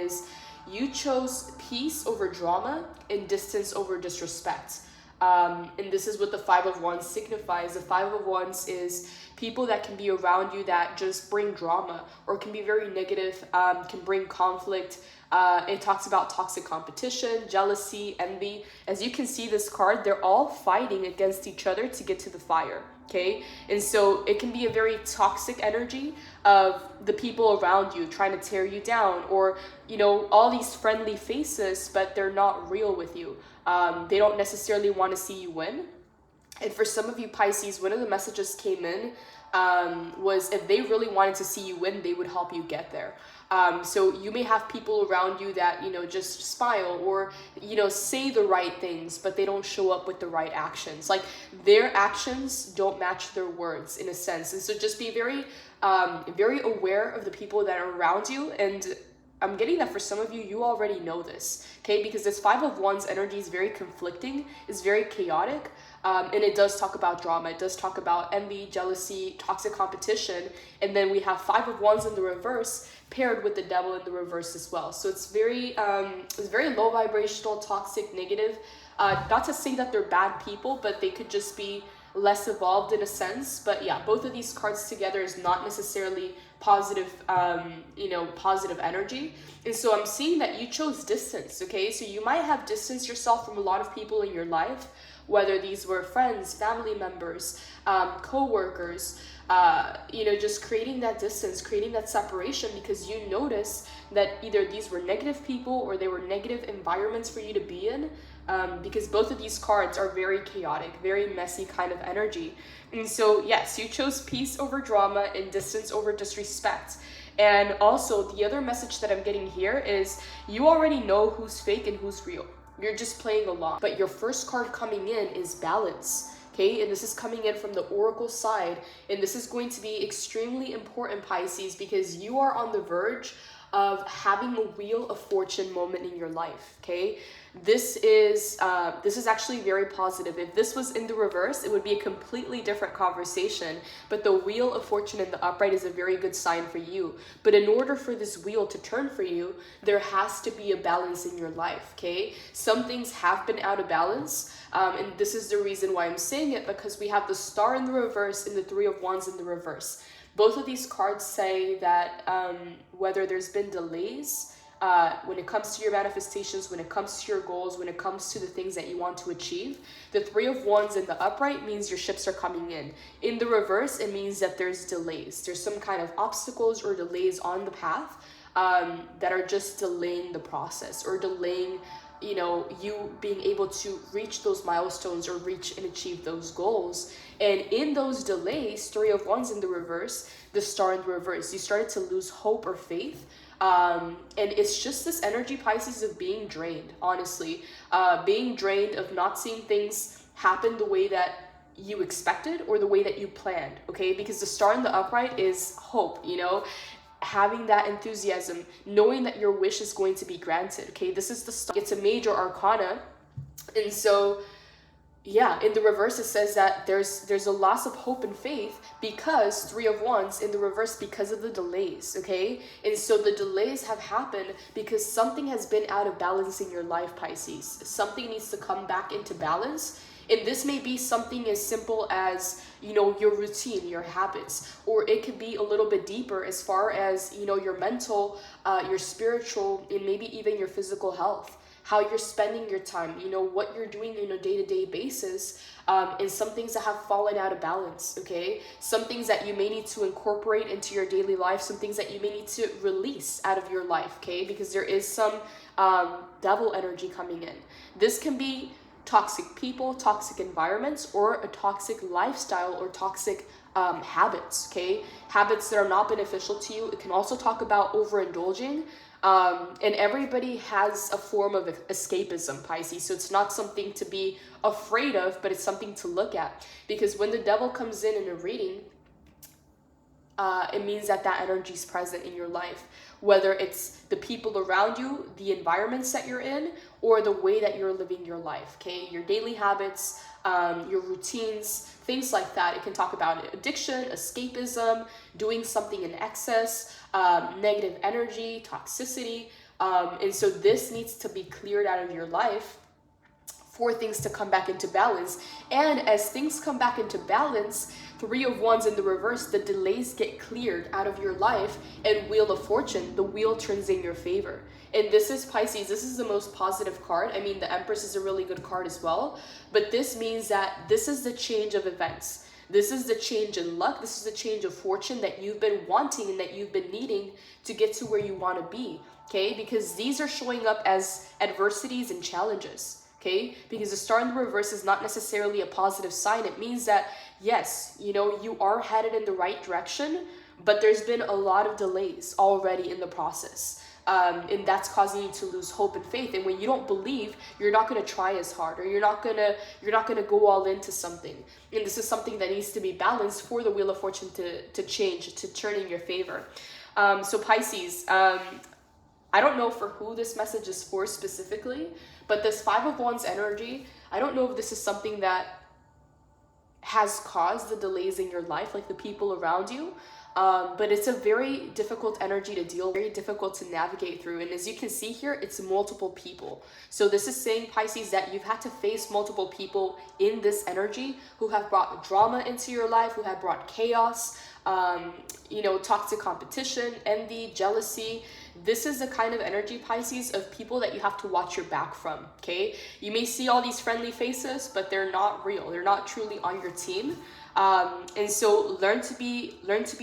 is you chose peace over drama and distance over disrespect. And this is what the Five of Wands signifies. The Five of Wands is people that can be around you that just bring drama or can be very negative, can bring conflict. It talks about toxic competition, jealousy, envy. As you can see this card, they're all fighting against each other to get to the fire. Okay, and so it can be a very toxic energy of the people around you trying to tear you down, or all these friendly faces, but they're not real with you. They don't necessarily want to see you win. And for some of you Pisces, one of the messages came in was if they really wanted to see you win, they would help you get there. So you may have people around you that, just smile or, say the right things, but they don't show up with the right actions. Like their actions don't match their words in a sense. And so just be very, very aware of the people that are around you. And I'm getting that for some of you, you already know this, okay? Because this Five of Wands energy is very conflicting, is very chaotic, and it does talk about drama. It does talk about envy, jealousy, toxic competition, and then we have Five of Wands in the reverse paired with the Devil in the reverse as well. So it's very low vibrational, toxic, negative. Not to say that they're bad people, but they could just be less evolved in a sense. But yeah, both of these cards together is not necessarily positive, positive energy. And so I'm seeing that you chose distance, okay? So you might have distanced yourself from a lot of people in your life, whether these were friends, family members, co-workers, just creating that distance, creating that separation, because you notice that either these were negative people or they were negative environments for you to be in, because both of these cards are very chaotic, very messy kind of energy. And so yes, you chose peace over drama and distance over disrespect. And also the other message that I'm getting here is you already know who's fake and who's real. You're just playing along. But your first card coming in is balance. Okay, and this is coming in from the Oracle side, and this is going to be extremely important, Pisces, because you are on the verge of having a Wheel of Fortune moment in your life. Okay, this is actually very positive. If this was in the reverse, it would be a completely different conversation, but the Wheel of Fortune in the upright is a very good sign for you. But in order for this wheel to turn for you, there has to be a balance in your life. Okay, some things have been out of balance. And this is the reason why I'm saying it, because we have the Star in the reverse and the Three of Wands in the reverse. Both of these cards say that whether there's been delays when it comes to your manifestations, when it comes to your goals, when it comes to the things that you want to achieve, the Three of Wands in the upright means your ships are coming in. In the reverse, it means that there's delays. There's some kind of obstacles or delays on the path that are just delaying the process or delaying you being able to reach those milestones or reach and achieve those goals. And in those delays, Three of Wands in the reverse, the Star in the reverse, you started to lose hope or faith. And it's just this energy, Pisces, of being drained, honestly. Being drained of not seeing things happen the way that you expected or the way that you planned, okay? Because the Star in the upright is hope, having that enthusiasm, knowing that your wish is going to be granted. Okay, this is the Star. It's a major arcana, and so yeah, in the reverse it says that there's a loss of hope and faith because Three of Wands in the reverse, because of the delays. Okay, and so the delays have happened because something has been out of balance in your life, Pisces. Something needs to come back into balance. And this may be something as simple as, your routine, your habits, or it could be a little bit deeper as far as, your mental, your spiritual, and maybe even your physical health, how you're spending your time, what you're doing on a day-to-day basis, and some things that have fallen out of balance, okay? Some things that you may need to incorporate into your daily life, some things that you may need to release out of your life, okay? Because there is some devil energy coming in. This can be toxic people, toxic environments, or a toxic lifestyle or toxic habits, okay? Habits that are not beneficial to you. It can also talk about overindulging. And everybody has a form of escapism, Pisces. So it's not something to be afraid of, but it's something to look at. Because when the devil comes in a reading, it means that energy is present in your life, whether it's the people around you, the environments that you're in, or the way that you're living your life, okay? Your daily habits, your routines, things like that. It can talk about addiction, escapism, doing something in excess, negative energy, toxicity, And so this needs to be cleared out of your life for things to come back into balance. And as things come back into balance, Three of Wands in the reverse, the delays get cleared out of your life, and Wheel of Fortune, the wheel turns in your favor. And this is Pisces, this is the most positive card. I mean, the Empress is a really good card as well, but this means that this is the change of events. This is the change in luck. This is the change of fortune that you've been wanting and that you've been needing to get to where you want to be, okay? Because these are showing up as adversities and challenges. Okay, because the star in the reverse is not necessarily a positive sign. It means that, yes, you know, you are headed in the right direction, but there's been a lot of delays already in the process. And that's causing you to lose hope and faith. And when you don't believe, you're not going to try as hard, or you're not going to go all into something. And this is something that needs to be balanced for the Wheel of Fortune to change, to turn in your favor. So Pisces, I don't know for who this message is for specifically, but this Five of Wands energy, I don't know if this is something that has caused the delays in your life, like the people around you, but it's a very difficult energy to deal with, very difficult to navigate through. And as you can see here, it's multiple people. So this is saying, Pisces, that you've had to face multiple people in this energy who have brought drama into your life, who have brought chaos, you know, toxic competition, envy, jealousy. This is the kind of energy, Pisces, of people that you have to watch your back from, okay? You may see all these friendly faces, but they're not real. They're not truly on your team. And so learn to be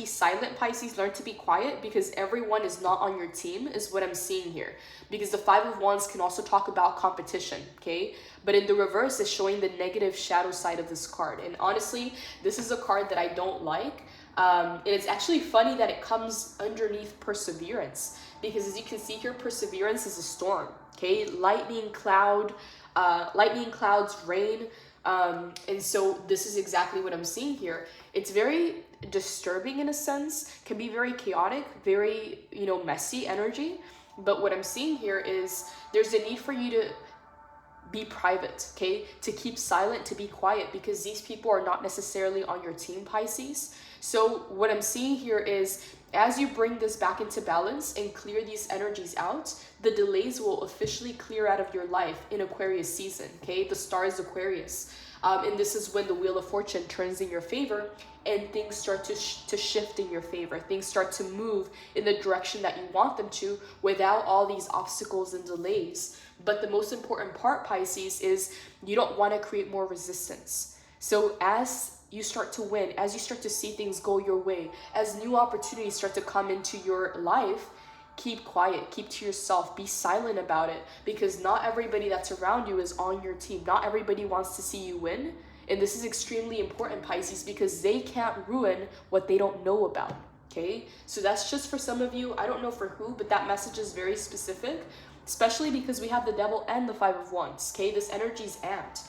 silent, Pisces. Learn to be quiet, because everyone is not on your team is what I'm seeing here. Because the Five of Wands can also talk about competition, okay? But in the reverse, it's showing the negative shadow side of this card. And honestly, this is a card that I don't like. And it's actually funny that it comes underneath perseverance, because as you can see here, perseverance is a storm, okay? Lightning, clouds, rain. And so this is exactly what I'm seeing here. It's very disturbing in a sense, can be very chaotic, very, you know, messy energy. But what I'm seeing here is there's a need for you to be private, okay? To keep silent, to be quiet, because these people are not necessarily on your team, Pisces. So what I'm seeing here is, as you bring this back into balance and clear these energies out, the delays will officially clear out of your life in Aquarius season, okay? The star is Aquarius. And this is when the Wheel of Fortune turns in your favor and things start to shift in your favor. Things start to move in the direction that you want them to without all these obstacles and delays. But the most important part, Pisces, is you don't want to create more resistance. So as you start to win, as you start to see things go your way, as new opportunities start to come into your life, keep quiet, keep to yourself, be silent about it, because not everybody that's around you is on your team. Not everybody wants to see you win. And this is extremely important, Pisces, because they can't ruin what they don't know about, okay? So that's just for some of you. I don't know for who, but that message is very specific, especially because we have the Devil and the Five of Wands, okay? This energy is amped.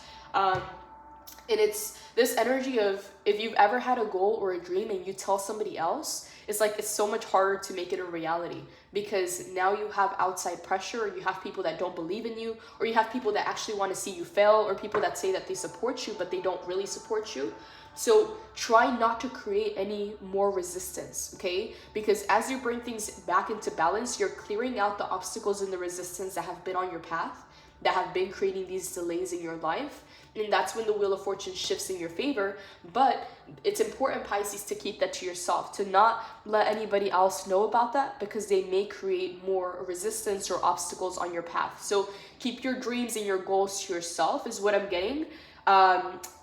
And it's this energy of, if you've ever had a goal or a dream and you tell somebody else, it's like it's so much harder to make it a reality, because now you have outside pressure, or you have people that don't believe in you, or you have people that actually want to see you fail, or people that say that they support you but they don't really support you. So try not to create any more resistance, okay? Because as you bring things back into balance, you're clearing out the obstacles and the resistance that have been on your path, that have been creating these delays in your life. And that's when the Wheel of Fortune shifts in your favor. But it's important, Pisces, to keep that to yourself, to not let anybody else know about that, because they may create more resistance or obstacles on your path. So keep your dreams and your goals to yourself is what I'm getting.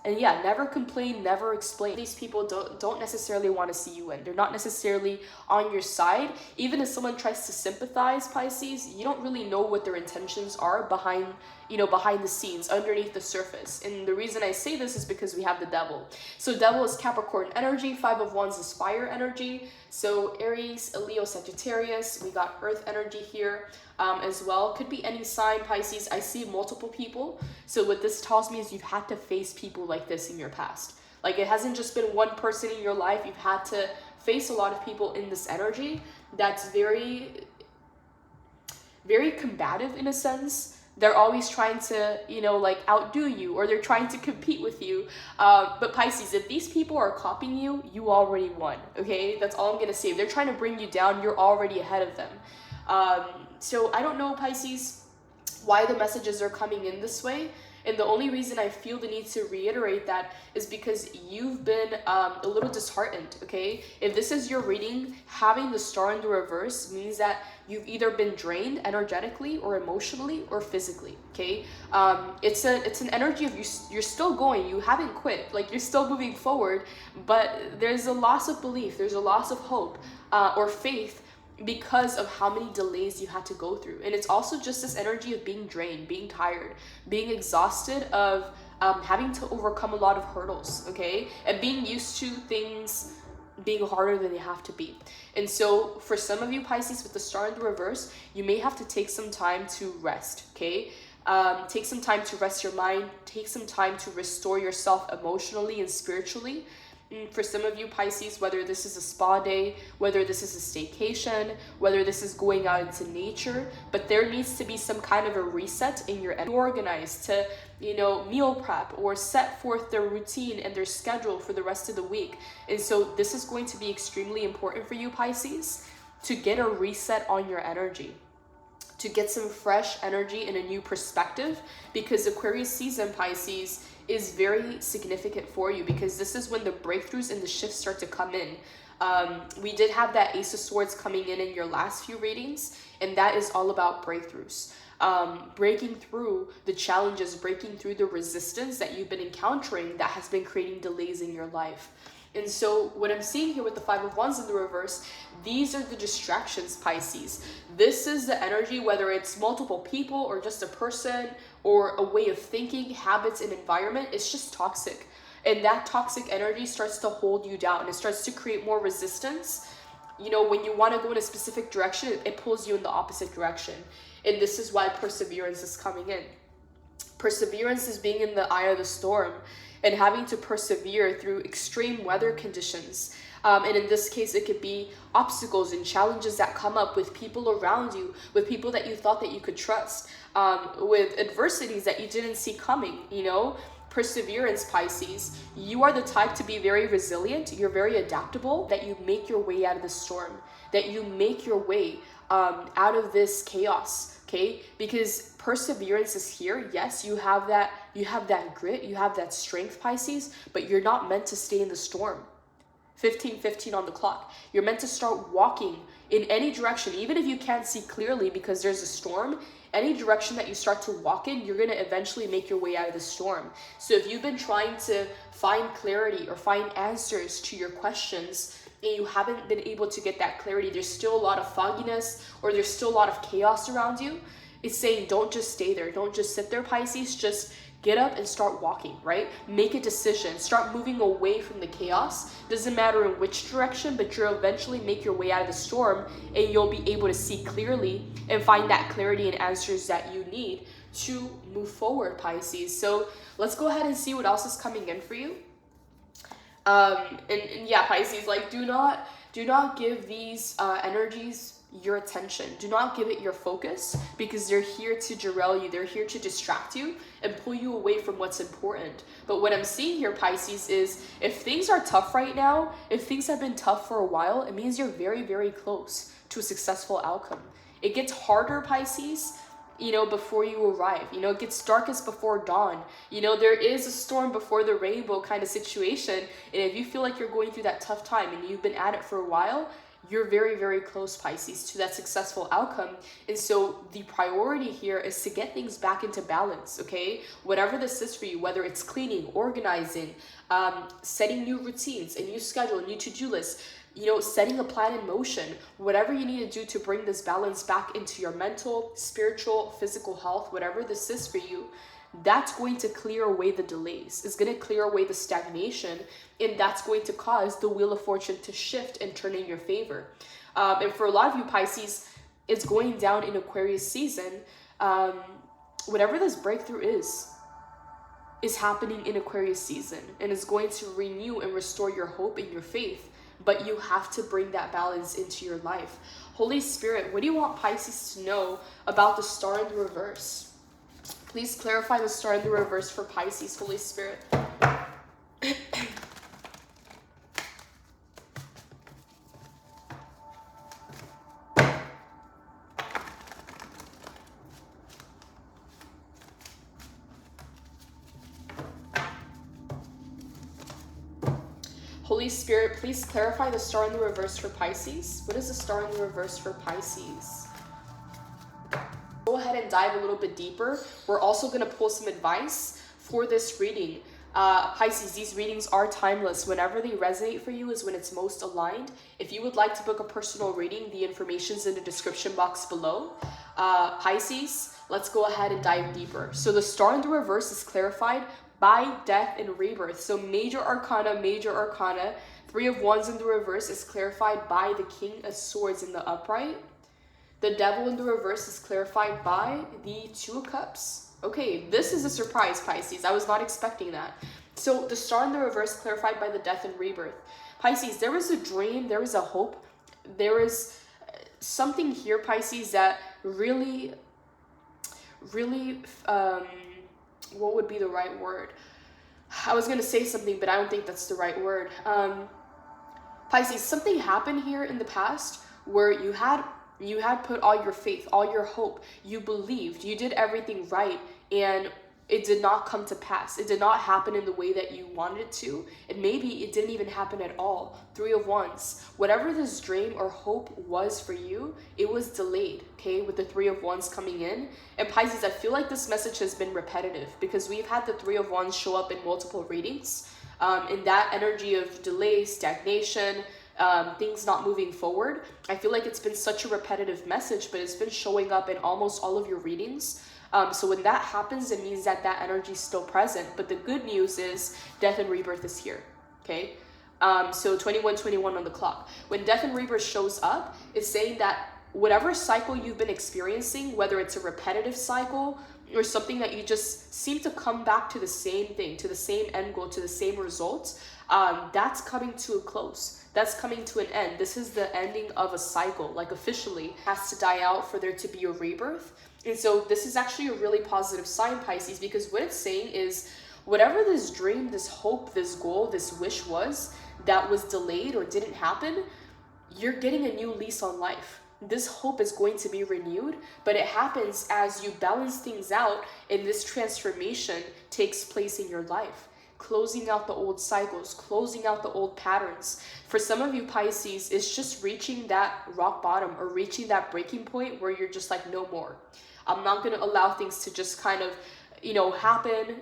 And yeah, never complain, never explain. These people don't necessarily want to see you win. They're not necessarily on your side. Even if someone tries to sympathize, Pisces, you don't really know what their intentions are behind the scenes, underneath the surface. And the reason I say this is because we have the Devil. So Devil is Capricorn energy, Five of Wands is fire energy. So Aries, Leo, Sagittarius, we got earth energy here as well. Could be any sign, Pisces. I see multiple people. So what this tells me is you've had to face people like this in your past. Like, it hasn't just been one person in your life. You've had to face a lot of people in this energy that's very, very combative in a sense. They're always trying to, like, outdo you, or they're trying to compete with you. But Pisces, if these people are copying you, you already won, okay? That's all I'm going to say. If they're trying to bring you down, you're already ahead of them. So I don't know, Pisces, why the messages are coming in this way. And the only reason I feel the need to reiterate that is because you've been a little disheartened, okay? If this is your reading, having the star in the reverse means that you've either been drained energetically or emotionally or physically, okay? It's an energy of you're still going, you haven't quit, like you're still moving forward, but there's a loss of belief, there's a loss of hope or faith because of how many delays you had to go through. And it's also just this energy of being drained, being tired, being exhausted of having to overcome a lot of hurdles, okay? And being used to things being harder than they have to be. And so for some of you, Pisces, with the star in the reverse, you may have to take some time to rest, okay? Take some time to rest your mind, take some time to restore yourself emotionally and spiritually. For some of you, Pisces, whether this is a spa day, whether this is a staycation, whether this is going out into nature, but there needs to be some kind of a reset in your energy. Organized to, meal prep or set forth their routine and their schedule for the rest of the week. And so this is going to be extremely important for you, Pisces, to get a reset on your energy, to get some fresh energy and a new perspective, because Aquarius season, Pisces, is very significant for you, because this is when the breakthroughs and the shifts start to come in. We did have that Ace of Swords coming in your last few readings, and that is all about breakthroughs. Breaking through the challenges, breaking through the resistance that you've been encountering that has been creating delays in your life. And so what I'm seeing here with the Five of Wands in the reverse, these are the distractions, Pisces. This is the energy, whether it's multiple people or just a person or a way of thinking, habits, and environment, it's just toxic. And that toxic energy starts to hold you down. It starts to create more resistance. When you want to go in a specific direction, it pulls you in the opposite direction. And this is why perseverance is coming in. Perseverance is being in the eye of the storm and having to persevere through extreme weather conditions. And in this case, it could be obstacles and challenges that come up with people around you, with people that you thought that you could trust, with adversities that you didn't see coming, Perseverance, Pisces. You are the type to be very resilient. You're very adaptable, that you make your way out of the storm, that you make your way out of this chaos, okay? Because perseverance is here. Yes, you have that grit, you have that strength, Pisces, but you're not meant to stay in the storm. 15:15 on the clock. You're meant to start walking in any direction, even if you can't see clearly because there's a storm. Any direction that you start to walk in, you're going to eventually make your way out of the storm. So if you've been trying to find clarity or find answers to your questions and you haven't been able to get that clarity, there's still a lot of fogginess or there's still a lot of chaos around you, it's saying don't just stay there. Don't just sit there, Pisces. Just get up and start walking, right? Make a decision. Start moving away from the chaos. Doesn't matter in which direction, but you'll eventually make your way out of the storm and you'll be able to see clearly and find that clarity and answers that you need to move forward, Pisces. So let's go ahead and see what else is coming in for you. And yeah, Pisces, like do not give these energies your attention. Do not give it your focus, because they're here to derail you. They're here to distract you and pull you away from what's important. But what I'm seeing here, Pisces, is if things are tough right now, if things have been tough for a while, it means you're very, very close to a successful outcome. It gets harder, Pisces, before you arrive. It gets darkest before dawn. There is a storm before the rainbow kind of situation. And if you feel like you're going through that tough time and you've been at it for a while, you're very, very close, Pisces, to that successful outcome. And so the priority here is to get things back into balance, okay? Whatever this is for you, whether it's cleaning, organizing, setting new routines, a new schedule, a new to-do list, setting a plan in motion, whatever you need to do to bring this balance back into your mental, spiritual, physical health, whatever this is for you, that's going to clear away the delays. It's going to clear away the stagnation, and that's going to cause the Wheel of Fortune to shift and turn in your favor. And for a lot of you, Pisces, it's going down in Aquarius season. Whatever this breakthrough is happening in Aquarius season, and is going to renew and restore your hope and your faith. But you have to bring that balance into your life. Holy Spirit, what do you want Pisces to know about the star in the reverse? Please clarify the star in the reverse for Pisces, Holy Spirit. Holy Spirit, please clarify the star in the reverse for Pisces. What is the star in the reverse for Pisces? Go ahead and dive a little bit deeper. We're also going to pull some advice for this reading. Pisces, these readings are timeless. Whenever they resonate for you is when it's most aligned. If you would like to book a personal reading, the information's in the description box below. Pisces, let's go ahead and dive deeper. So the star in the reverse is clarified by death and rebirth. So major arcana, Three of Wands in the reverse is clarified by the King of Swords in the upright. The Devil in the reverse is clarified by the Two of Cups. Okay, this is a surprise, Pisces. I was not expecting that. So the star in the reverse clarified by the death and rebirth. Pisces, there is a dream, there is a hope, there is something here, Pisces, that really, what would be the right word? I was going to say something, but I don't think that's the right word. Pisces, something happened here in the past where you had put all your faith, all your hope, you believed, you did everything right, and it did not come to pass. It did not happen in the way that you wanted it to, and maybe it didn't even happen at all. Three of Wands. Whatever this dream or hope was for you, it was delayed, okay, with the Three of Wands coming in. And Pisces, I feel like this message has been repetitive because we've had the Three of Wands show up in multiple readings. In that energy of delay, stagnation, things not moving forward. I feel like it's been such a repetitive message, but it's been showing up in almost all of your readings. So when that happens, it means that that energy is still present. But the good news is death and rebirth is here, okay? So 21:21 on the clock. When death and rebirth shows up, it's saying that whatever cycle you've been experiencing, whether it's a repetitive cycle or something that you just seem to come back to the same thing, to the same end goal, to the same results, that's coming to a close. That's coming to an end. This is the ending of a cycle, like officially it has to die out for there to be a rebirth. And so this is actually a really positive sign, Pisces, because what it's saying is whatever this dream, this hope, this goal, this wish was that was delayed or didn't happen, you're getting a new lease on life. This hope is going to be renewed, but it happens as you balance things out and this transformation takes place in your life. Closing out the old cycles, closing out the old patterns. For some of you, Pisces, it's just reaching that rock bottom or reaching that breaking point where you're just like, no more. I'm not going to allow things to just kind of, happen,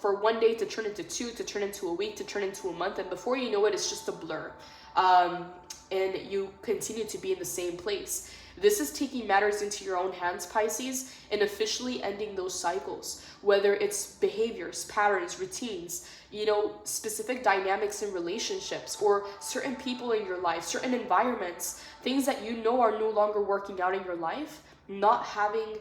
for one day to turn into two, to turn into a week, to turn into a month. And before you know it, it's just a blur. And you continue to be in the same place. This is taking matters into your own hands, Pisces, and officially ending those cycles, whether it's behaviors, patterns, routines, specific dynamics in relationships, or certain people in your life, certain environments, things that are no longer working out in your life, not having,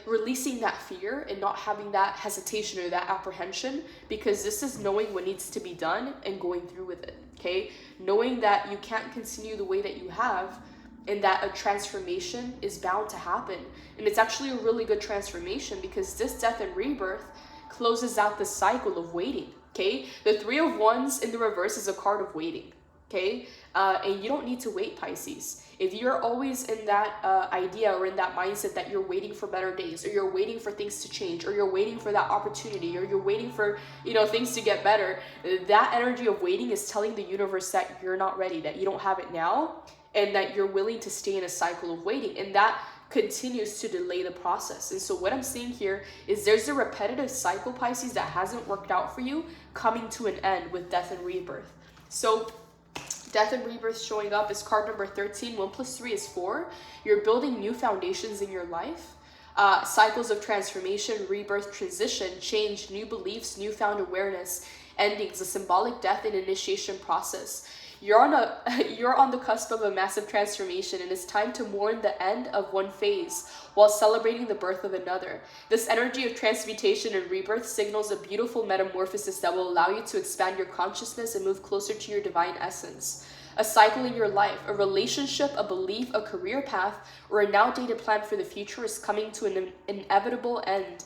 releasing that fear and not having that hesitation or that apprehension, because this is knowing what needs to be done and going through with it, okay? Knowing that you can't continue the way that you have, and that a transformation is bound to happen. And it's actually a really good transformation because this death and rebirth closes out the cycle of waiting, okay? The Three of Wands in the reverse is a card of waiting, okay? And you don't need to wait, Pisces. If you're always in that idea or in that mindset that you're waiting for better days, or you're waiting for things to change, or you're waiting for that opportunity, or you're waiting for, things to get better, that energy of waiting is telling the universe that you're not ready, that you don't have it now, and that you're willing to stay in a cycle of waiting, and that continues to delay the process. And so what I'm seeing here is there's a repetitive cycle, Pisces, that hasn't worked out for you coming to an end with death and rebirth. So death and rebirth showing up is card number 13. 1 + 3 is 4. You're building new foundations in your life. Cycles of transformation, rebirth, transition, change, new beliefs, newfound awareness, endings, a symbolic death and initiation process. You're on the cusp of a massive transformation, and it's time to mourn the end of one phase while celebrating the birth of another. This energy of transmutation and rebirth signals a beautiful metamorphosis that will allow you to expand your consciousness and move closer to your divine essence. A cycle in your life, a relationship, a belief, a career path, or a now dated plan for the future is coming to an inevitable end.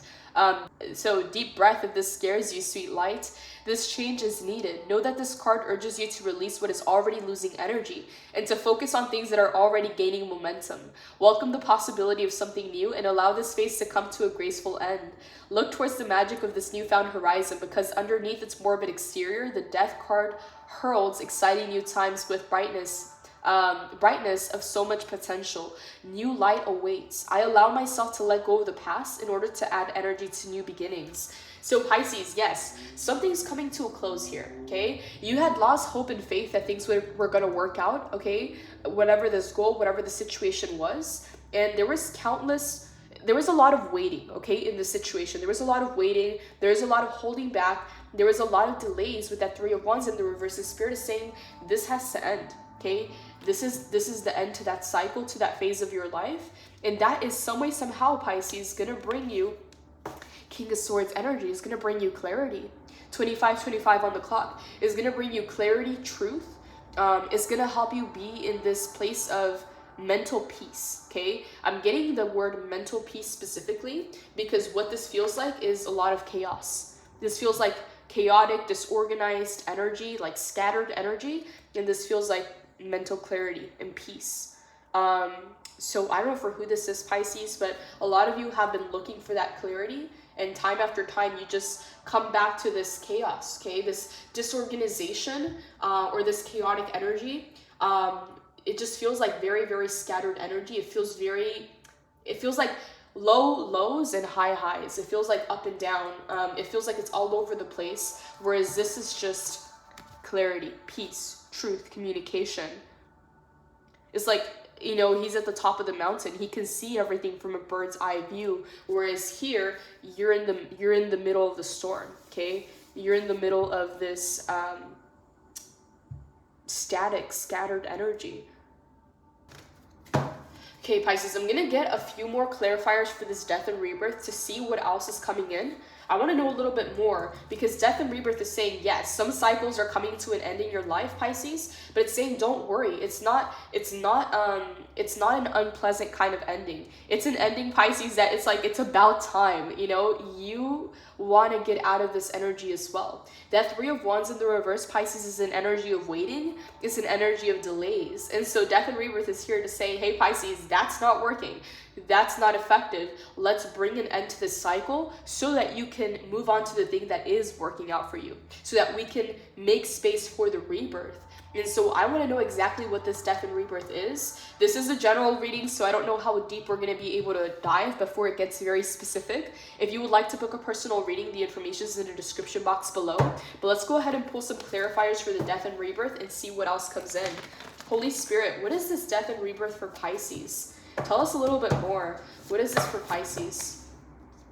So deep breath, if this scares you, sweet light. This change is needed. Know that this card urges you to release what is already losing energy and to focus on things that are already gaining momentum. Welcome the possibility of something new and allow this phase to come to a graceful end. Look towards the magic of this newfound horizon, because underneath its morbid exterior, the Death card heralds exciting new times with brightness of so much potential. New light awaits. I allow myself to let go of the past in order to add energy to new beginnings. So Pisces, yes, something's coming to a close here, okay? You had lost hope and faith that things were going to work out, okay? Whatever this goal, whatever the situation was. And there was a lot of waiting, okay, in this situation. There was a lot of waiting. There was a lot of holding back. There was a lot of delays with that Three of Wands in the reverse. The Spirit is saying this has to end, okay? This is the end to that cycle, to that phase of your life. And that is some way, somehow, Pisces, going to bring you King of Swords energy. Is going to bring you clarity. 25 on the clock is going to bring you clarity, truth. It's going to help you be in this place of mental peace, okay? I'm getting the word mental peace specifically because what this feels like is a lot of chaos. This feels like chaotic, disorganized energy, like scattered energy, and this feels like mental clarity and peace. So I don't know for who this is, Pisces, but a lot of you have been looking for that clarity, and time after time you just come back to this chaos, okay? This disorganization or this chaotic energy. It just feels like very, very scattered energy. It feels like low lows and high highs. It feels like up and down. It feels like it's all over the place. Whereas this is just clarity, peace, truth, communication. It's like, you know, he's at the top of the mountain. He can see everything from a bird's eye view. Whereas here, you're in the middle of the storm, okay? You're in the middle of this static, scattered energy. Okay, Pisces, I'm going to get a few more clarifiers for this death and rebirth to see what else is coming in. I want to know a little bit more because death and rebirth is saying, yes, some cycles are coming to an end in your life, Pisces, but it's saying don't worry. It's not an unpleasant kind of ending. It's an ending, Pisces, that it's like it's about time, you know? You want to get out of this energy as well. That Three of Wands in the reverse, Pisces, is an energy of waiting. It's an energy of delays. And so death and rebirth is here to say, hey, Pisces, that's not working. That's not effective. Let's bring an end to this cycle so that you can move on to the thing that is working out for you, so that we can make space for the rebirth. And so I want to know exactly what this death and rebirth is. This is a general reading, so I don't know how deep we're going to be able to dive before it gets very specific. If you would like to book a personal reading, the information is in the description box below. But let's go ahead and pull some clarifiers for the death and rebirth and see what else comes in. Holy Spirit, what is this death and rebirth for Pisces? Tell us a little bit more. What is this for Pisces?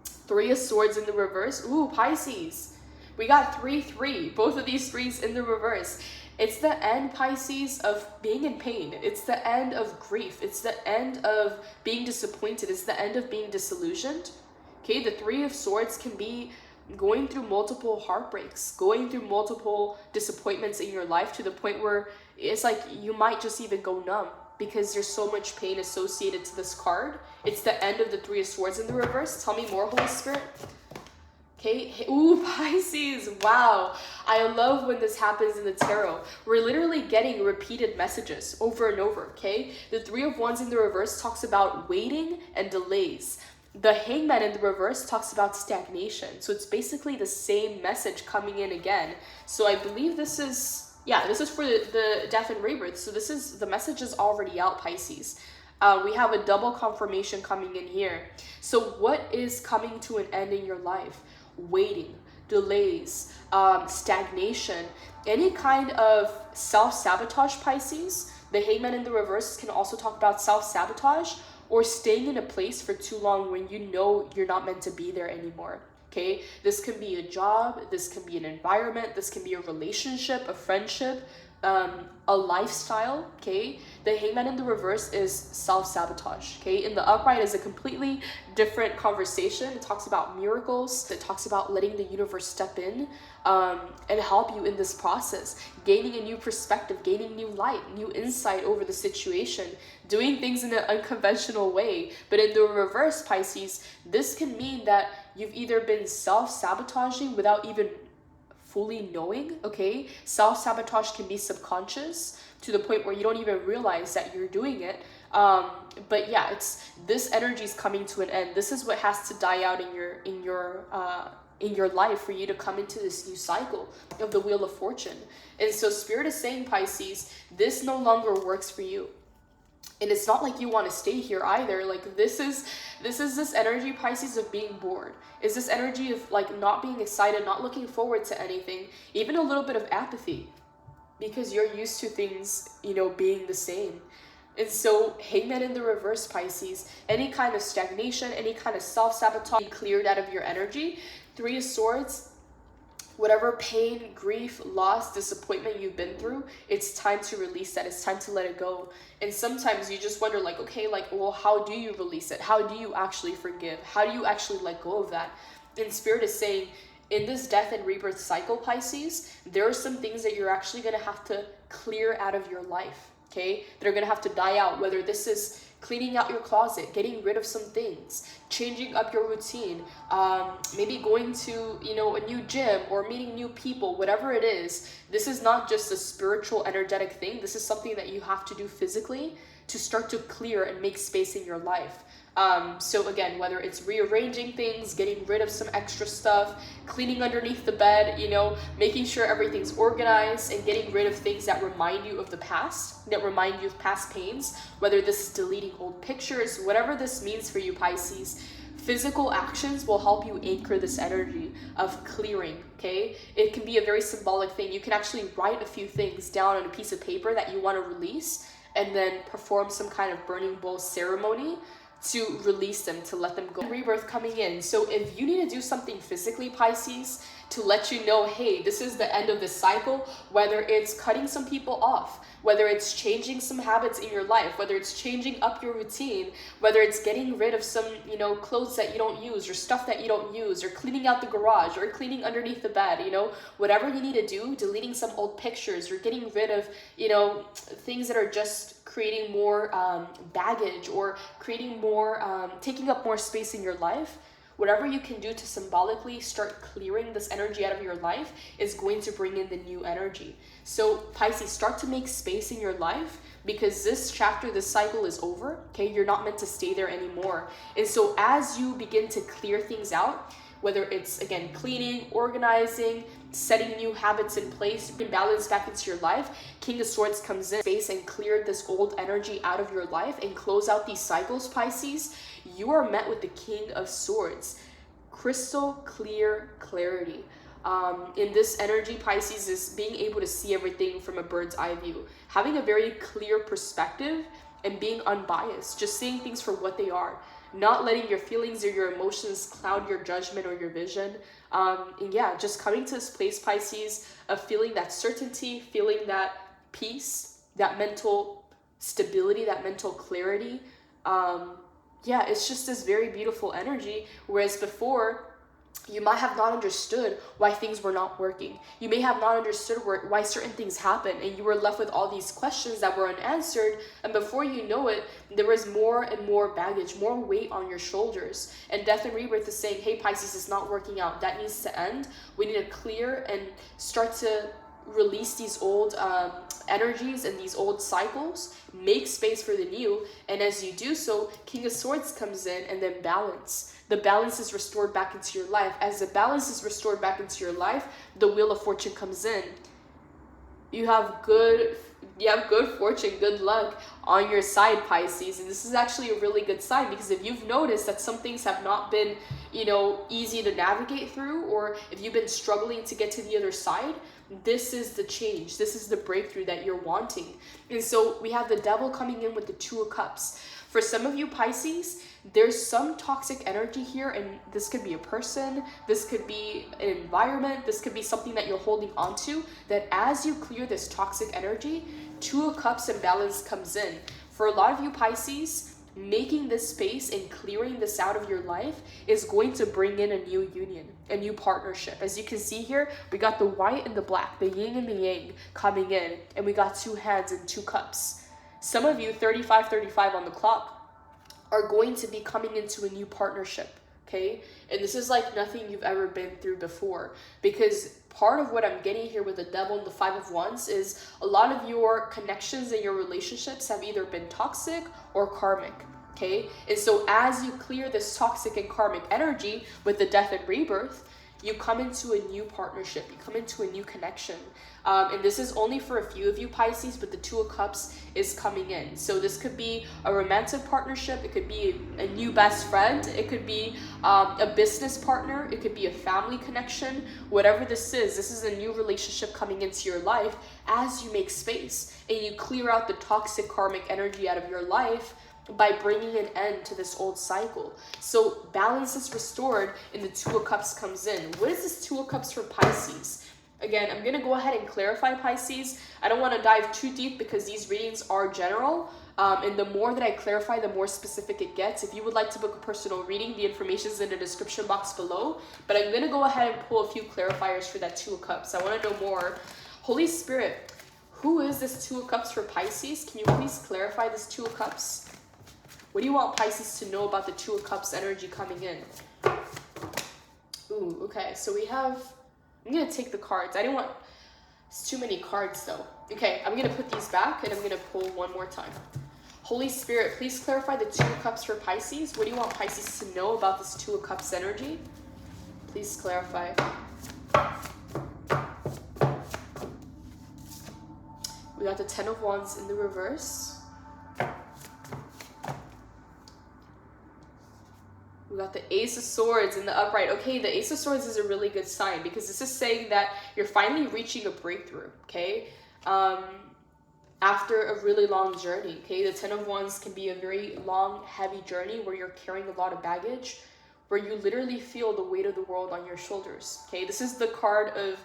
Three of Swords in the reverse. Ooh, Pisces. We got 3-3. Both of these threes in the reverse. It's the end, Pisces, of being in pain. It's the end of grief. It's the end of being disappointed. It's the end of being disillusioned. Okay, the Three of Swords can be going through multiple heartbreaks, going through multiple disappointments in your life to the point where it's like you might just even go numb because there's so much pain associated to this card. It's the end of the Three of Swords in the reverse. Tell me more, Holy Spirit. Okay, ooh, Pisces, wow. I love when this happens in the tarot. We're literally getting repeated messages over and over, okay? The Three of Wands in the reverse talks about waiting and delays. The Hangman in the reverse talks about stagnation. So it's basically the same message coming in again. So I believe this is, yeah, this is for the death and rebirth. So this is, the message is already out, Pisces. We have a double confirmation coming in here. So what is coming to an end in your life? Waiting, delays, stagnation, any kind of self-sabotage, Pisces. The Hangman in the reverse can also talk about self-sabotage or staying in a place for too long when you know you're not meant to be there anymore. Okay, this can be a job, this can be an environment, this can be a relationship, a friendship, a lifestyle, okay? The Hangman in the reverse is self-sabotage, okay? In the upright is a completely different conversation. It talks about miracles. It talks about letting the universe step in and help you in this process, gaining a new perspective, gaining new light, new insight over the situation, doing things in an unconventional way. But in the reverse, Pisces, this can mean that you've either been self-sabotaging without even fully knowing, okay? Self-sabotage can be subconscious to the point where you don't even realize that you're doing it. But yeah, it's this energy is coming to an end. This is what has to die out in your life for you to come into this new cycle of the Wheel of Fortune. And so Spirit is saying, Pisces, this no longer works for you. And it's not like you want to stay here either. Like this is this energy, Pisces, of being bored. Is this energy of like not being excited, not looking forward to anything, even a little bit of apathy, because you're used to things, you know, being the same. And so Hangman in the reverse, Pisces, any kind of stagnation, any kind of self-sabotage cleared out of your energy. Three of Swords, whatever pain, grief, loss, disappointment you've been through, it's time to release that. It's time to let it go. And sometimes you just wonder like, okay, like, well, how do you release it? How do you actually forgive? How do you actually let go of that? And Spirit is saying, in this death and rebirth cycle, Pisces, there are some things that you're actually going to have to clear out of your life, okay? That are going to have to die out, whether this is cleaning out your closet, getting rid of some things, changing up your routine, maybe going to, you know, a new gym or meeting new people, whatever it is. This is not just a spiritual, energetic thing. This is something that you have to do physically to start to clear and make space in your life. So again, whether it's rearranging things, getting rid of some extra stuff, cleaning underneath the bed, you know, making sure everything's organized and getting rid of things that remind you of the past, that remind you of past pains, whether this is deleting old pictures, whatever this means for you, Pisces, physical actions will help you anchor this energy of clearing, okay? It can be a very symbolic thing. You can actually write a few things down on a piece of paper that you want to release and then perform some kind of burning bowl ceremony to release them, to let them go. Rebirth coming in. So if you need to do something physically, Pisces, to let you know, hey, this is the end of this cycle, whether it's cutting some people off, whether it's changing some habits in your life, whether it's changing up your routine, whether it's getting rid of some, you know, clothes that you don't use or stuff that you don't use, or cleaning out the garage or cleaning underneath the bed, you know, whatever you need to do, deleting some old pictures or getting rid of, you know, things that are just creating more baggage or creating more, taking up more space in your life. Whatever you can do to symbolically start clearing this energy out of your life is going to bring in the new energy. So Pisces, start to make space in your life, because this chapter, this cycle is over, okay? You're not meant to stay there anymore. And so as you begin to clear things out, whether it's, again, cleaning, organizing, setting new habits in place, bring balance back into your life, King of Swords comes in space and cleared this old energy out of your life and close out these cycles, Pisces. You are met with the King of Swords. Crystal clear clarity. In this energy, Pisces, is being able to see everything from a bird's eye view, having a very clear perspective and being unbiased, just seeing things for what they are, not letting your feelings or your emotions cloud your judgment or your vision. And yeah, just coming to this place, Pisces, of feeling that certainty, feeling that peace, that mental stability, that mental clarity. Yeah, it's just this very beautiful energy, whereas before, you might have not understood why things were not working. You may have not understood why certain things happen, and you were left with all these questions that were unanswered, and before you know it, there was more and more baggage, more weight on your shoulders. And Death and Rebirth is saying, hey, Pisces, it's not working out. That needs to end. We need to clear and start to release these old energies and these old cycles, make space for the new. And as you do so, King of Swords comes in, and then balance. The balance is restored back into your life. As the balance is restored back into your life, the Wheel of Fortune comes in. You have good fortune, good luck on your side, Pisces. And this is actually a really good sign, because if you've noticed that some things have not been, you know, easy to navigate through, or if you've been struggling to get to the other side, this is the change. This is the breakthrough that you're wanting. And so we have the Devil coming in with the Two of Cups. For some of you, Pisces, there's some toxic energy here, and this could be a person, this could be an environment, this could be something that you're holding on to, that as you clear this toxic energy, Two of Cups and balance comes in. For a lot of you Pisces, making this space and clearing this out of your life is going to bring in a new union, a new partnership. As you can see here, we got the white and the black, the yin and the yang coming in, and we got two hands and two cups. Some of you, 35 on the clock, are going to be coming into a new partnership, okay? And this is like nothing you've ever been through before, because part of what I'm getting here with the Devil and the Five of Wands is a lot of your connections and your relationships have either been toxic or karmic, okay? And so as you clear this toxic and karmic energy with the Death and Rebirth, you come into a new partnership, you come into a new connection. And this is only for a few of you Pisces, but the Two of Cups is coming in. So this could be a romantic partnership, it could be a new best friend, it could be a business partner, it could be a family connection. Whatever this is a new relationship coming into your life as you make space and you clear out the toxic karmic energy out of your life by bringing an end to this old cycle. So balance is restored and the Two of Cups comes in. What is this Two of Cups for Pisces? Again, I'm going to go ahead and clarify Pisces. I don't want to dive too deep because these readings are general. And the more that I clarify, the more specific it gets. If you would like to book a personal reading, the information is in the description box below. But I'm going to go ahead and pull a few clarifiers for that Two of Cups. I want to know more. Holy Spirit, who is this Two of Cups for Pisces? Can you please clarify this Two of Cups? What do you want Pisces to know about the Two of Cups energy coming in? Ooh, okay. So we have... I'm going to take the cards. I didn't want... It's too many cards, though. Okay, I'm going to put these back, and I'm going to pull one more time. Holy Spirit, please clarify the Two of Cups for Pisces. What do you want Pisces to know about this Two of Cups energy? Please clarify. We got the Ten of Wands in the reverse. We got the Ace of Swords in the upright. Okay, the Ace of Swords is a really good sign because this is saying that you're finally reaching a breakthrough, okay? After a really long journey, okay? The Ten of Wands can be a very long, heavy journey where you're carrying a lot of baggage, where you literally feel the weight of the world on your shoulders, okay? This is the card of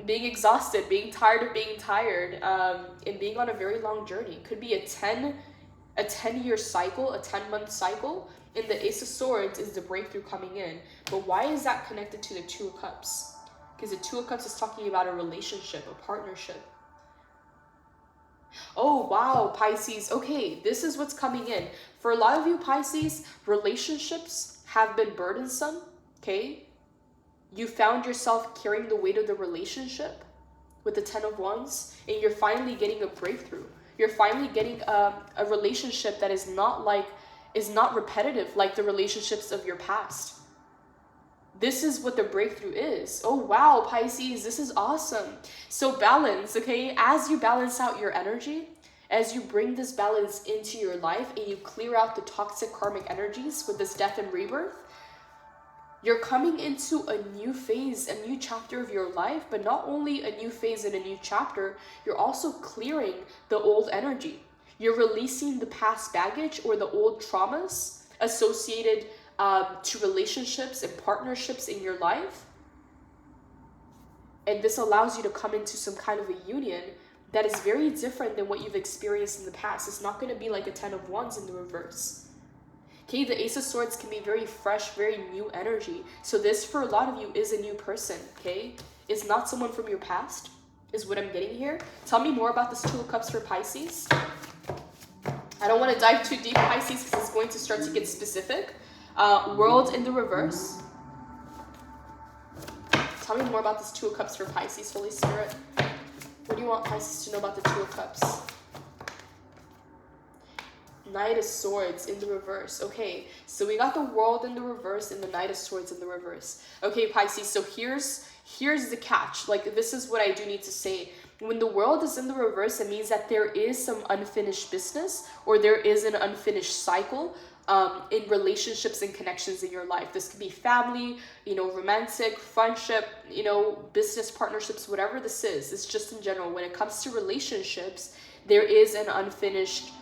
being exhausted, being tired of being tired, and being on a very long journey. It could be a 10-year cycle, a 10-month cycle. And the Ace of Swords is the breakthrough coming in. But why is that connected to the Two of Cups? Because the Two of Cups is talking about a relationship, a partnership. Oh, wow, Pisces. Okay, this is what's coming in. For a lot of you Pisces, relationships have been burdensome, okay? You found yourself carrying the weight of the relationship with the Ten of Wands, and you're finally getting a breakthrough. You're finally getting a relationship that is not repetitive like the relationships of your past. This is what the breakthrough is. Oh, wow, Pisces, this is awesome. So balance, okay? As you balance out your energy, as you bring this balance into your life and you clear out the toxic karmic energies with this Death and Rebirth, you're coming into a new phase, a new chapter of your life, but not only a new phase and a new chapter, you're also clearing the old energy. You're releasing the past baggage or the old traumas associated to relationships and partnerships in your life. And this allows you to come into some kind of a union that is very different than what you've experienced in the past. It's not going to be like a Ten of Wands in the reverse. Okay, the Ace of Swords can be very fresh, very new energy. So this, for a lot of you, is a new person, okay? It's not someone from your past, is what I'm getting here. Tell me more about this Two of Cups for Pisces. I don't want to dive too deep, Pisces, because it's going to start to get specific. World in the reverse. Tell me more about this Two of Cups for Pisces, Holy Spirit. What do you want Pisces to know about the Two of Cups? Knight of Swords in the reverse. Okay, so we got the World in the reverse and the Knight of Swords in the reverse. Okay, Pisces, so here's the catch. Like, this is what I do need to say. When the World is in the reverse, it means that there is some unfinished business or there is an unfinished cycle in relationships and connections in your life. This could be family, romantic, friendship, business partnerships, whatever this is. It's just in general. When it comes to relationships, there is an unfinished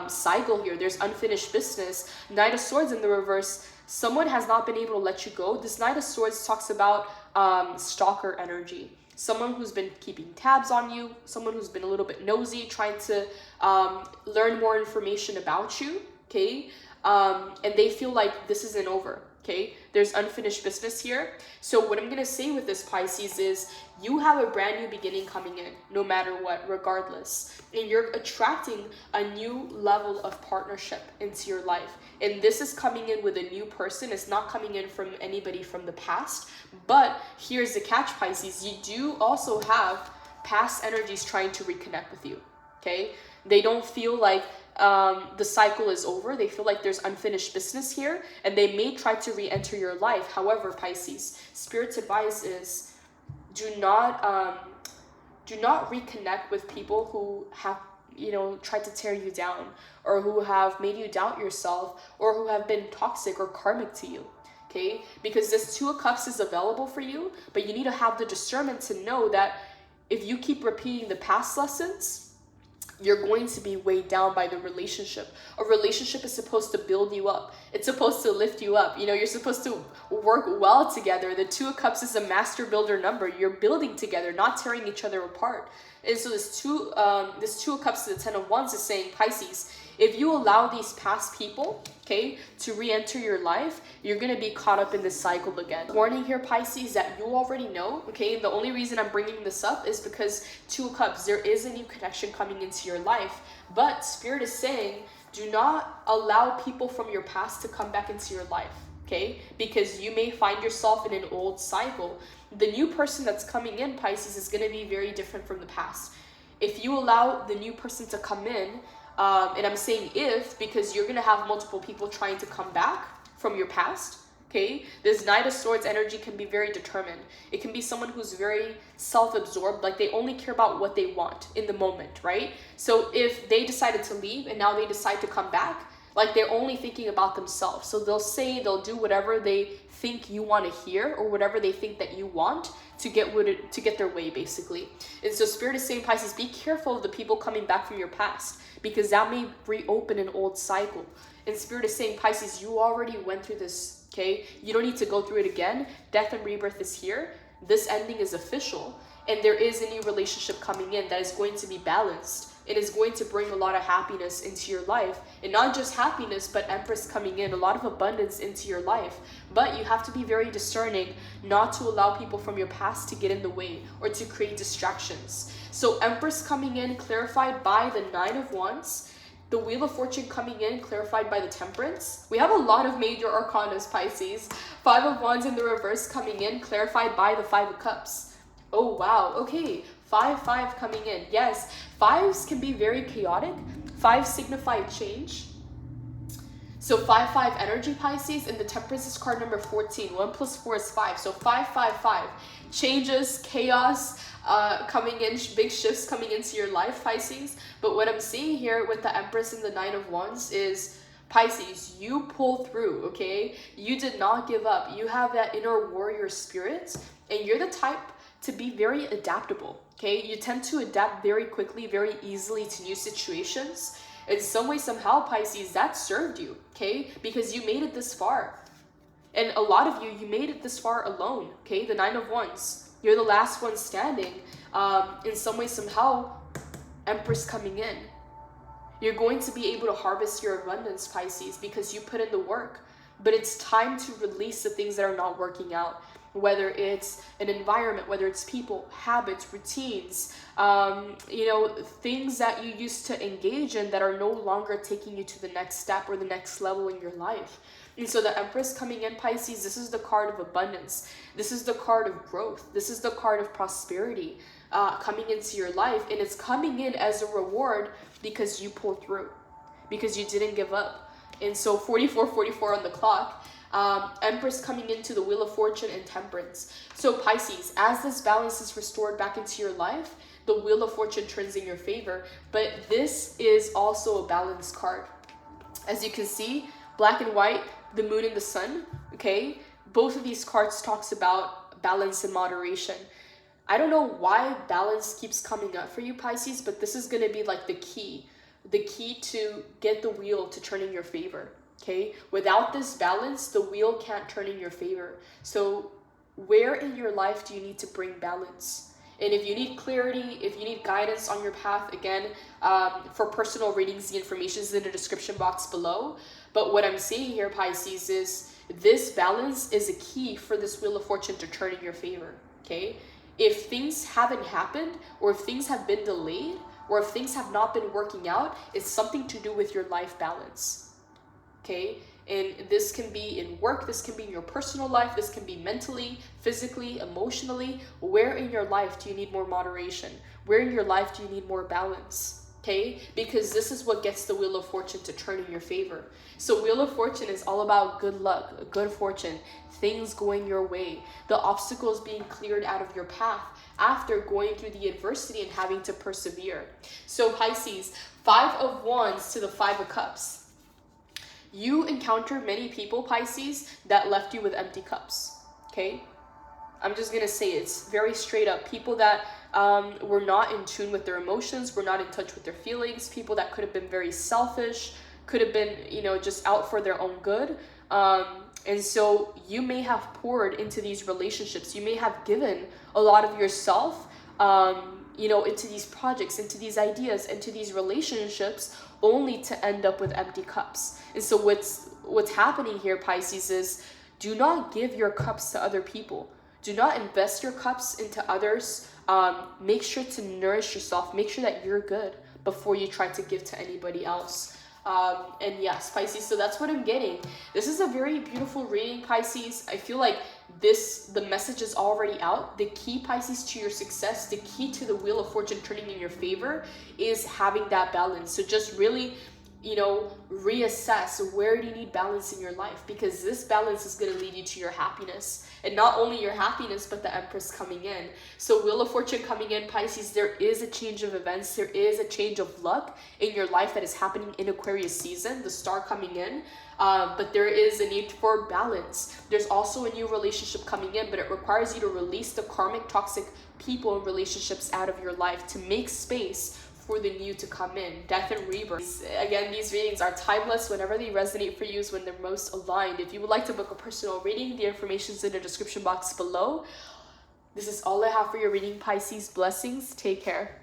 cycle here. There's unfinished business. Knight of Swords in the reverse. Someone has not been able to let you go. This Knight of Swords talks about stalker energy. Someone who's been keeping tabs on you. Someone who's been a little bit nosy, trying to learn more information about you, okay? And they feel like this isn't over, okay? There's unfinished business here. So what I'm going to say with this, Pisces, is you have a brand new beginning coming in, no matter what, regardless. And you're attracting a new level of partnership into your life. And this is coming in with a new person. It's not coming in from anybody from the past. But here's the catch, Pisces. You do also have past energies trying to reconnect with you, okay? They don't feel like the cycle is over. They feel like there's unfinished business here, and they may try to re-enter your life. However, Pisces, Spirit's advice is do not reconnect with people who have, you know, tried to tear you down, or who have made you doubt yourself, or who have been toxic or karmic to you, okay? Because this Two of Cups is available for you, but you need to have the discernment to know that if you keep repeating the past lessons, you're going to be weighed down by the relationship. A relationship is supposed to build you up. It's supposed to lift you up. You know, you're supposed to work well together. The Two of Cups is a master builder number. You're building together, not tearing each other apart. And so this Two of Cups to the Ten of Wands is saying, Pisces, if you allow these past people, okay, to re-enter your life, you're going to be caught up in this cycle again. Warning here, Pisces, that you already know, okay? The only reason I'm bringing this up is because Two of Cups, there is a new connection coming into your life. But Spirit is saying, do not allow people from your past to come back into your life, okay? Because you may find yourself in an old cycle. The new person that's coming in, Pisces, is going to be very different from the past. If you allow the new person to come in, and I'm saying if, because you're going to have multiple people trying to come back from your past, okay? This Knight of Swords energy can be very determined. It can be someone who's very self-absorbed, like they only care about what they want in the moment, right? So if they decided to leave and now they decide to come back, like they're only thinking about themselves. So they'll do whatever they think you want to hear, or whatever they think that you want to get their way, basically. And so Spirit is saying, Pisces, be careful of the people coming back from your past, because that may reopen an old cycle. And Spirit is saying, Pisces, you already went through this, okay? You don't need to go through it again. Death and rebirth is here. This ending is official. And there is a new relationship coming in that is going to be balanced. It is going to bring a lot of happiness into your life. And not just happiness, but Empress coming in, a lot of abundance into your life. But you have to be very discerning not to allow people from your past to get in the way or to create distractions. So Empress coming in, clarified by the Nine of Wands. The Wheel of Fortune coming in, clarified by the Temperance. We have a lot of major arcanas, Pisces. Five of Wands in the reverse coming in, clarified by the Five of Cups. Oh, wow. Okay. 5 coming in. Yes, fives can be very chaotic. Fives signify change. So 5 energy, Pisces, and the Temperance is card number 14. 1 plus 4 is 5. So 5. Changes, chaos, coming in, big shifts coming into your life, Pisces. But what I'm seeing here with the Empress and the Nine of Wands is, Pisces, you pull through, okay? You did not give up. You have that inner warrior spirit, and you're the type to be very adaptable, okay? You tend to adapt very quickly, very easily to new situations. In some way, somehow, Pisces, that served you, okay? Because you made it this far. And a lot of you made it this far alone, okay? The Nine of Wands, you're the last one standing. In some way, somehow, Empress coming in. You're going to be able to harvest your abundance, Pisces, because you put in the work. But it's time to release the things that are not working out. Whether it's an environment, whether it's people, habits, routines, you know, things that you used to engage in that are no longer taking you to the next step or the next level in your life. And so the Empress coming in, Pisces, this is the card of abundance. This is the card of growth. This is the card of prosperity coming into your life. And it's coming in as a reward because you pulled through, because you didn't give up. And so 44 on the clock. Empress coming into the Wheel of Fortune and Temperance. So Pisces, as this balance is restored back into your life, the Wheel of Fortune turns in your favor. But this is also a balance card. As you can see, black and white, the moon and the sun, okay? Both of these cards talks about balance and moderation. I don't know why balance keeps coming up for you, Pisces, but this is going to be like the key the key to get the wheel to turn in your favor. Okay, without this balance, the wheel can't turn in your favor. So where in your life do you need to bring balance? And if you need clarity, if you need guidance on your path, again, for personal readings, the information is in the description box below. But what I'm seeing here, Pisces, is this balance is a key for this Wheel of Fortune to turn in your favor, okay? If things haven't happened, or if things have been delayed, or if things have not been working out, it's something to do with your life balance, okay? And this can be in work, this can be in your personal life, this can be mentally, physically, emotionally. Where in your life do you need more moderation? Where in your life do you need more balance? Okay, because this is what gets the Wheel of Fortune to turn in your favor. So Wheel of Fortune is all about good luck, good fortune, things going your way, the obstacles being cleared out of your path after going through the adversity and having to persevere. So Pisces, 5 of Wands to the 5 of Cups. You encounter many people, Pisces, that left you with empty cups, okay? I'm just gonna say it's very straight up. People that were not in tune with their emotions, were not in touch with their feelings, people that could have been very selfish, could have been, you know, just out for their own good. And so you may have poured into these relationships. You may have given a lot of yourself, you know, into these projects, into these ideas, into these relationships, only to end up with empty cups. And so what's happening here, Pisces, is do not give your cups to other people. Do not invest your cups into others. Make sure to nourish yourself. Make sure that you're good before you try to give to anybody else. And yes, Pisces, so that's what I'm getting. This is a very beautiful reading, Pisces. I feel like the message is already out. The key, Pisces, to your success, the key to the Wheel of Fortune turning in your favor is having that balance. So just really, you know, reassess where do you need balance in your life, because this balance is going to lead you to your happiness. And not only your happiness, but the Empress coming in. So Wheel of Fortune coming in, Pisces, there is a change of events. There is a change of luck in your life that is happening in Aquarius season, the star coming in. But there is a need for balance. There's also a new relationship coming in, but it requires you to release the karmic toxic people and relationships out of your life to make space for the new to come in. Death and rebirth. Again, these readings are timeless. Whenever they resonate for you is when they're most aligned. If you would like to book a personal reading, the information is in the description box below. This is all I have for your reading, Pisces. Blessings. Take care.